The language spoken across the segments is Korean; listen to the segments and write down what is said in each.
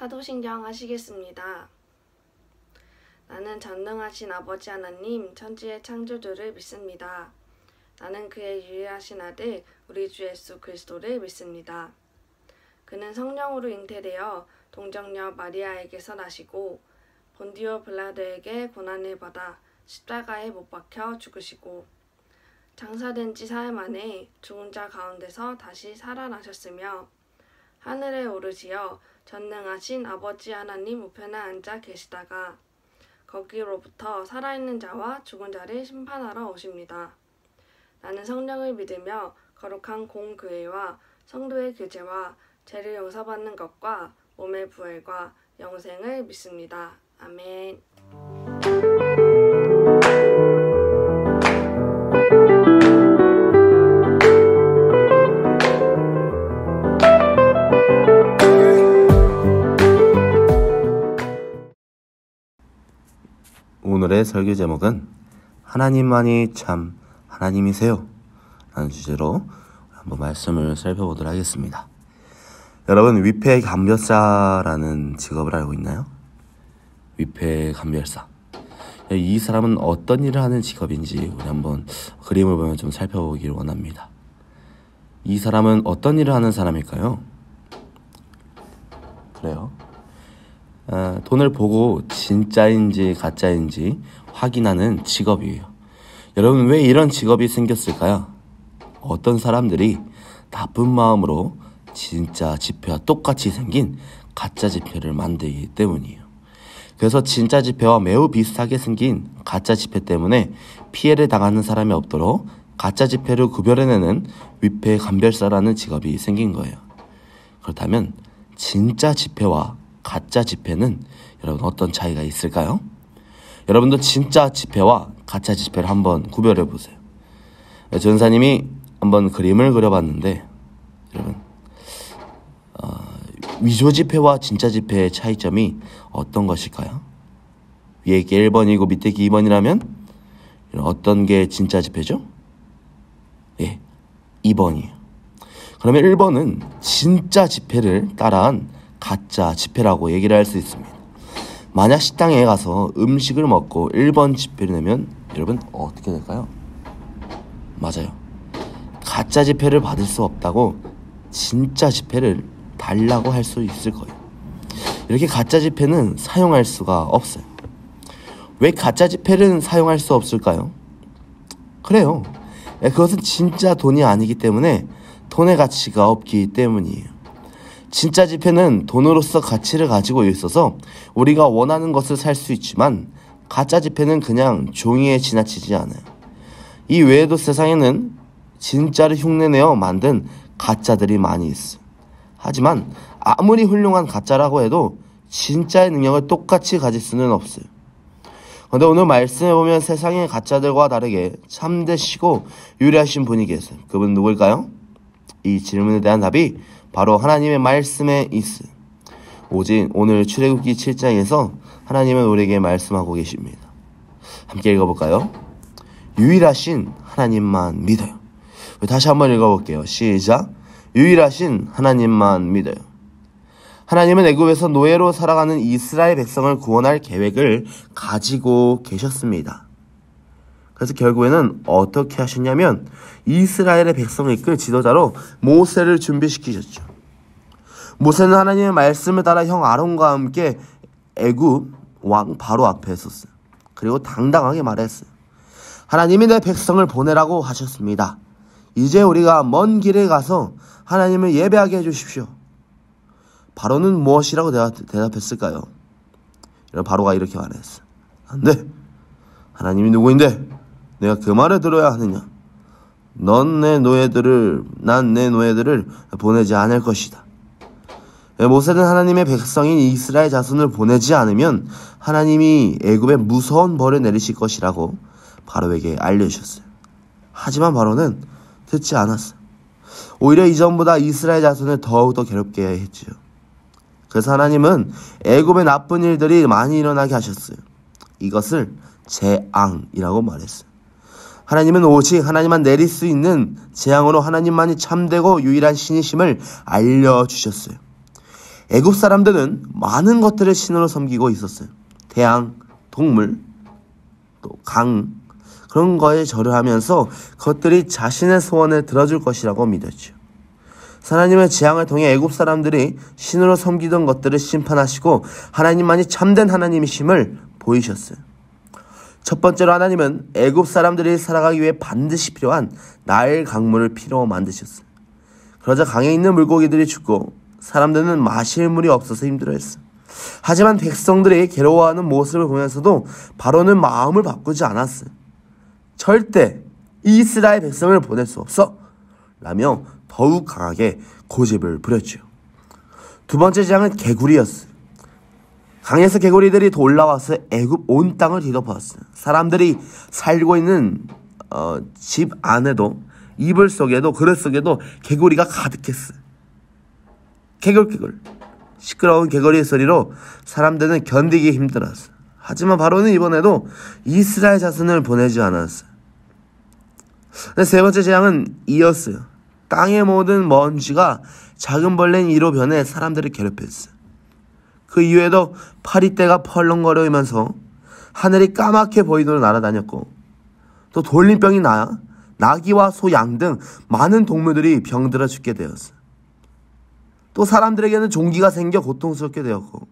사도신경 하시겠습니다. 나는 전능하신 아버지 하나님 천지의 창조주를 믿습니다. 나는 그의 유일하신 아들 우리 주 예수 그리스도를 믿습니다. 그는 성령으로 잉태되어 동정녀 마리아에게서 나시고 본디오 빌라도에게 고난을 받아 십자가에 못 박혀 죽으시고 장사된 지 사흘 만에 죽은 자 가운데서 다시 살아나셨으며 하늘에 오르시어 전능하신 아버지 하나님 우편에 앉아 계시다가 거기로부터 살아있는 자와 죽은 자를 심판하러 오십니다. 나는 성령을 믿으며 거룩한 공교회와 성도의 교제와 죄를 용서받는 것과 몸의 부활과 영생을 믿습니다. 아멘. 오늘의 설교 제목은 하나님만이 참 하나님이세요 라는 주제로 한번 말씀을 살펴보도록 하겠습니다. 여러분, 위폐감별사라는 직업을 알고 있나요? 위폐감별사. 이 사람은 어떤 일을 하는 직업인지 우리 한번 그림을 보면 좀 살펴보기를 원합니다. 이 사람은 어떤 일을 하는 사람일까요? 그래요. 돈을 보고 진짜인지 가짜인지 확인하는 직업이에요. 여러분, 왜 이런 직업이 생겼을까요? 어떤 사람들이 나쁜 마음으로 진짜 지폐와 똑같이 생긴 가짜 지폐를 만들기 때문이에요. 그래서 진짜 지폐와 매우 비슷하게 생긴 가짜 지폐 때문에 피해를 당하는 사람이 없도록 가짜 지폐를 구별해내는 위폐감별사라는 직업이 생긴 거예요. 그렇다면 진짜 지폐와 가짜 지폐는 여러분 어떤 차이가 있을까요? 여러분도 진짜 지폐와 가짜 지폐를 한번 구별해 보세요. 전사님이 한번 그림을 그려봤는데 여러분 위조 지폐와 진짜 지폐의 차이점이 어떤 것일까요? 위에 게 1번이고 밑에 게 2번이라면 어떤 게 진짜 지폐죠? 예, 2번이에요. 그러면 1번은 진짜 지폐를 따라한 가짜 지폐라고 얘기를 할 수 있습니다. 만약 식당에 가서 음식을 먹고 1번 지폐를 내면 여러분 어떻게 될까요? 맞아요. 가짜 지폐를 받을 수 없다고 진짜 지폐를 달라고 할 수 있을 거예요. 이렇게 가짜 지폐는 사용할 수가 없어요. 왜 가짜 지폐는 사용할 수 없을까요? 그래요. 그것은 진짜 돈이 아니기 때문에 돈의 가치가 없기 때문이에요. 진짜 지폐는 돈으로서 가치를 가지고 있어서 우리가 원하는 것을 살 수 있지만 가짜 지폐는 그냥 종이에 지나치지 않아요. 이 외에도 세상에는 진짜를 흉내내어 만든 가짜들이 많이 있어요. 하지만 아무리 훌륭한 가짜라고 해도 진짜의 능력을 똑같이 가질 수는 없어요. 그런데 오늘 말씀해 보면 세상의 가짜들과 다르게 참되시고 유리하신 분이 계세요. 그분 누구일까요? 이 질문에 대한 답이 바로 하나님의 말씀에 있어요. 오직 오늘 출애굽기 7장에서 하나님은 우리에게 말씀하고 계십니다. 함께 읽어볼까요? 유일하신 하나님만 믿어요. 다시 한번 읽어볼게요. 시작. 유일하신 하나님만 믿어요. 하나님은 애굽에서 노예로 살아가는 이스라엘 백성을 구원할 계획을 가지고 계셨습니다. 그래서 결국에는 어떻게 하셨냐면 이스라엘의 백성을 이끌 지도자로 모세를 준비시키셨죠. 모세는 하나님의 말씀을 따라 형 아론과 함께 애굽 왕 바로 앞에 섰어요. 그리고 당당하게 말했어요. 하나님이 내 백성을 보내라고 하셨습니다. 이제 우리가 먼 길에 가서 하나님을 예배하게 해주십시오. 바로는 무엇이라고 대답했을까요? 바로가 이렇게 말했어요. 안 돼. 하나님이 누구인데 내가 그 말을 들어야 하느냐. 난 내 노예들을 보내지 않을 것이다. 모세는 하나님의 백성인 이스라엘 자손을 보내지 않으면 하나님이 애굽에 무서운 벌을 내리실 것이라고 바로에게 알려주셨어요. 하지만 바로는 듣지 않았어요. 오히려 이전보다 이스라엘 자손을 더욱더 괴롭게 했지요. 그래서 하나님은 애굽의 나쁜 일들이 많이 일어나게 하셨어요. 이것을 재앙이라고 말했어요. 하나님은 오직 하나님만 내릴 수 있는 재앙으로 하나님만이 참되고 유일한 신이심을 알려주셨어요. 애굽 사람들은 많은 것들을 신으로 섬기고 있었어요. 태양, 동물, 또 강, 그런 거에 절을 하면서 그것들이 자신의 소원을 들어줄 것이라고 믿었죠. 하나님의 재앙을 통해 애굽 사람들이 신으로 섬기던 것들을 심판하시고 하나님만이 참된 하나님이심을 보이셨어요. 첫 번째로 하나님은 애굽 사람들이 살아가기 위해 반드시 필요한 나일 강물을 피로 만드셨어요. 그러자 강에 있는 물고기들이 죽고 사람들은 마실 물이 없어서 힘들어했어요. 하지만 백성들이 괴로워하는 모습을 보면서도 바로는 마음을 바꾸지 않았어요. 절대 이스라엘 백성을 보낼 수 없어 라며 더욱 강하게 고집을 부렸죠. 두 번째 재앙은 개구리였어요. 강에서 개구리들이 올라와서 애굽 온 땅을 뒤덮었어요. 사람들이 살고 있는 집 안에도 이불 속에도 그릇 속에도 개구리가 가득했어요. 개굴개굴 시끄러운 개구리 소리로 사람들은 견디기 힘들었어요. 하지만 바로는 이번에도 이스라엘 자손을 보내지 않았어요. 세 번째 재앙은 이였어요. 땅의 모든 먼지가 작은 벌레인 이로 변해 사람들을 괴롭혔어요. 그 이후에도 파리떼가 펄렁거리면서 하늘이 까맣게 보이도록 날아다녔고 또 돌림병이 나귀와 소, 양 등 많은 동물들이 병들어 죽게 되었어요. 또 사람들에게는 종기가 생겨 고통스럽게 되었고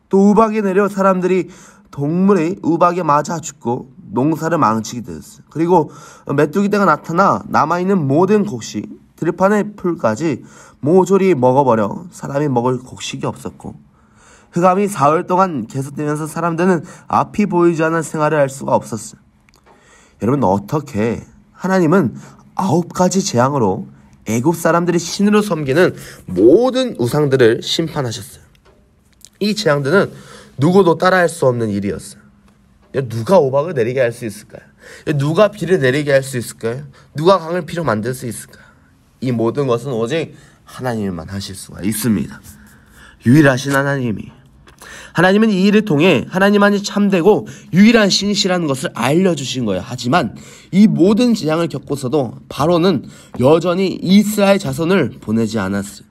또 우박이 내려 사람들이 동물의 우박에 맞아 죽고 농사를 망치게 되었어요. 그리고 메뚜기떼가 나타나 남아있는 모든 곡식, 들판의 풀까지 모조리 먹어버려 사람이 먹을 곡식이 없었고 흑암이 사흘 동안 계속되면서 사람들은 앞이 보이지 않는 생활을 할 수가 없었어요. 여러분 어떻게 하나님은 9가지 재앙으로 애굽 사람들이 신으로 섬기는 모든 우상들을 심판하셨어요. 이 재앙들은 누구도 따라할 수 없는 일이었어요. 누가 오박을 내리게 할 수 있을까요? 누가 비를 내리게 할 수 있을까요? 누가 강을 피로 만들 수 있을까요? 이 모든 것은 오직 하나님만 하실 수가 있습니다. 유일하신 하나님은 이 일을 통해 하나님만이 참되고 유일한 신이시라는 것을 알려주신 거예요. 하지만 이 모든 재앙을 겪고서도 바로는 여전히 이스라엘 자손을 보내지 않았어요.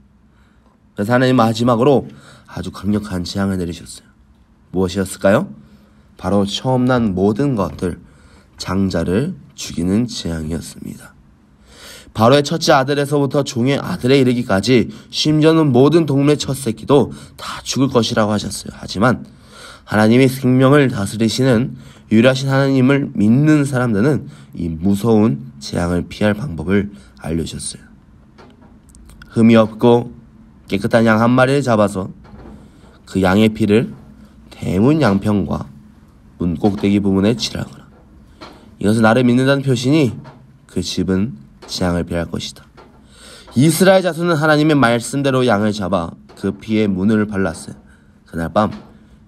그래서 하나님은 마지막으로 아주 강력한 재앙을 내리셨어요. 무엇이었을까요? 바로 처음 난 모든 것들, 장자를 죽이는 재앙이었습니다. 바로의 첫째 아들에서부터 종의 아들에 이르기까지 심지어는 모든 동물의 첫 새끼도 다 죽을 것이라고 하셨어요. 하지만 하나님이 생명을 다스리시는 유일하신 하나님을 믿는 사람들은 이 무서운 재앙을 피할 방법을 알려주셨어요. 흠이 없고 깨끗한 양 한 마리를 잡아서 그 양의 피를 대문 양평과 문 꼭대기 부분에 칠하거라. 이것은 나를 믿는다는 표시니 그 집은 재앙을 피할 것이다. 이스라엘 자손은 하나님의 말씀대로 양을 잡아 그 피에 문을 발랐어요. 그날 밤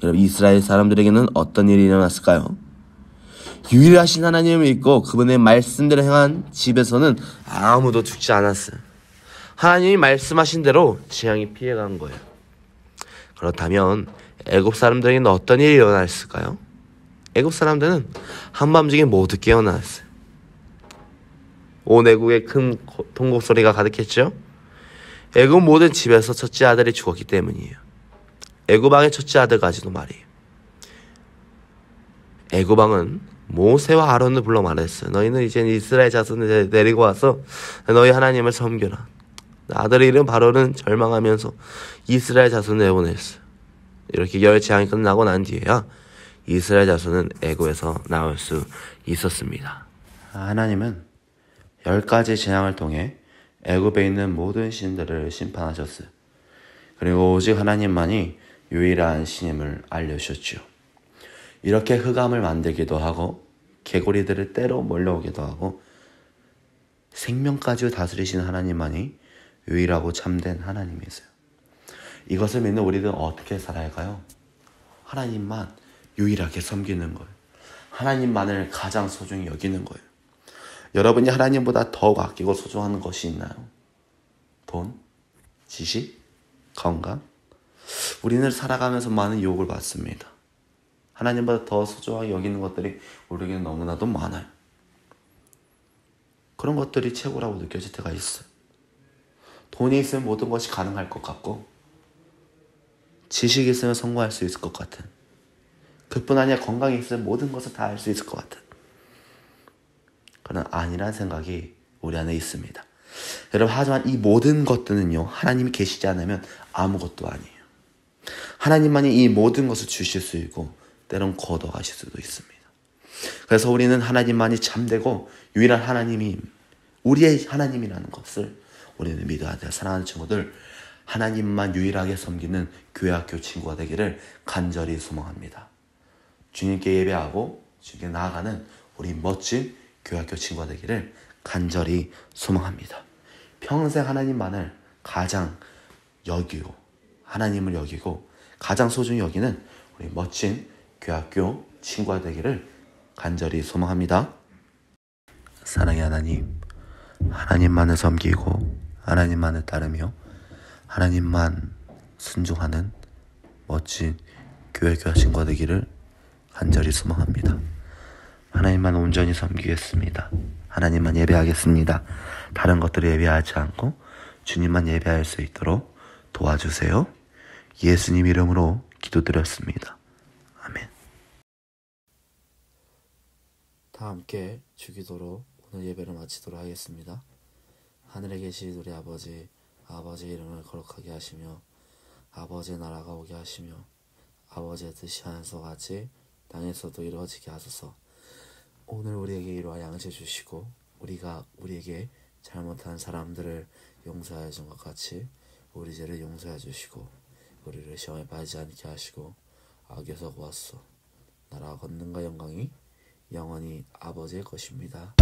여러분 이스라엘 사람들에게는 어떤 일이 일어났을까요? 유일하신 하나님을 믿고 그분의 말씀대로 행한 집에서는 아무도 죽지 않았어요. 하나님이 말씀하신 대로 재앙이 피해간 거예요. 그렇다면 애굽 사람들에게는 어떤 일이 일어났을까요? 애굽 사람들은 한밤중에 모두 깨어났어요. 온 애국에 큰 통곡 소리가 가득했죠. 애굽 모든 집에서 첫째 아들이 죽었기 때문이에요. 애굽 왕의 첫째 아들까지도 말이에요. 애굽 왕은 모세와 아론을 불러 말했어요. 너희는 이제 이스라엘 자손을 데리고 와서 너희 하나님을 섬겨라. 아들의 이름 바로는 절망하면서 이스라엘 자손을 내보냈어요. 이렇게 열 재앙이 끝나고 난 뒤에야 이스라엘 자손은 애굽에서 나올 수 있었습니다. 하나님은 10가지 재앙을 통해 애굽에 있는 모든 신들을 심판하셨어요. 그리고 오직 하나님만이 유일한 신임을 알려주셨죠. 이렇게 흑암을 만들기도 하고 개구리들을 때로 몰려오기도 하고 생명까지 다스리시는 하나님만이 유일하고 참된 하나님이세요. 이것을 믿는 우리들은 어떻게 살아야 할까요? 하나님만 유일하게 섬기는 거예요. 하나님만을 가장 소중히 여기는 거예요. 여러분이 하나님보다 더욱 아끼고 소중한 것이 있나요? 돈? 지식? 건강? 우리는 살아가면서 많은 유혹을 받습니다. 하나님보다 더 소중하게 여기는 것들이 우리에게는 너무나도 많아요. 그런 것들이 최고라고 느껴질 때가 있어요. 돈이 있으면 모든 것이 가능할 것 같고 지식이 있으면 성공할 수 있을 것 같은, 그뿐 아니라 건강이 있으면 모든 것을 다 할 수 있을 것 같은 그런 아니란 생각이 우리 안에 있습니다. 여러분, 하지만 이 모든 것들은요, 하나님이 계시지 않으면 아무것도 아니에요. 하나님만이 이 모든 것을 주실 수 있고 때론 거둬가실 수도 있습니다. 그래서 우리는 하나님만이 참되고 유일한 하나님이 우리의 하나님이라는 것을 우리는 믿어야 돼요. 사랑하는 친구들, 하나님만 유일하게 섬기는 교회학교 친구가 되기를 간절히 소망합니다. 주님께 예배하고 주님께 나아가는 우리 멋진 교회학교 친구가 되기를 간절히 소망합니다. 평생 하나님만을 가장 여기고 하나님을 여기고 가장 소중히 여기는 우리 멋진 교회학교 친구가 되기를 간절히 소망합니다. 사랑의 하나님, 하나님만을 섬기고 하나님만을 따르며 하나님만 순종하는 멋진 교회학교 친구가 되기를 간절히 소망합니다. 하나님만 온전히 섬기겠습니다. 하나님만 예배하겠습니다. 다른 것들을 예배하지 않고 주님만 예배할 수 있도록 도와주세요. 예수님 이름으로 기도드렸습니다. 아멘. 다 함께 주기도로 오늘 예배를 마치도록 하겠습니다. 하늘에 계신 우리 아버지, 아버지의 이름을 거룩하게 하시며 아버지의 나라가 오게 하시며 아버지의 뜻이 하늘에서 같이 땅에서도 이루어지게 하소서. 오늘 우리에게 이러한 양식 주시고 우리가 우리에게 잘못한 사람들을 용서하여 준 것 같이 우리 죄를 용서해 주시고 우리를 시험에 빠지지 않게 하시고 악에서 구하소서. 나라와 권능과 영광이 영원히 아버지의 것입니다.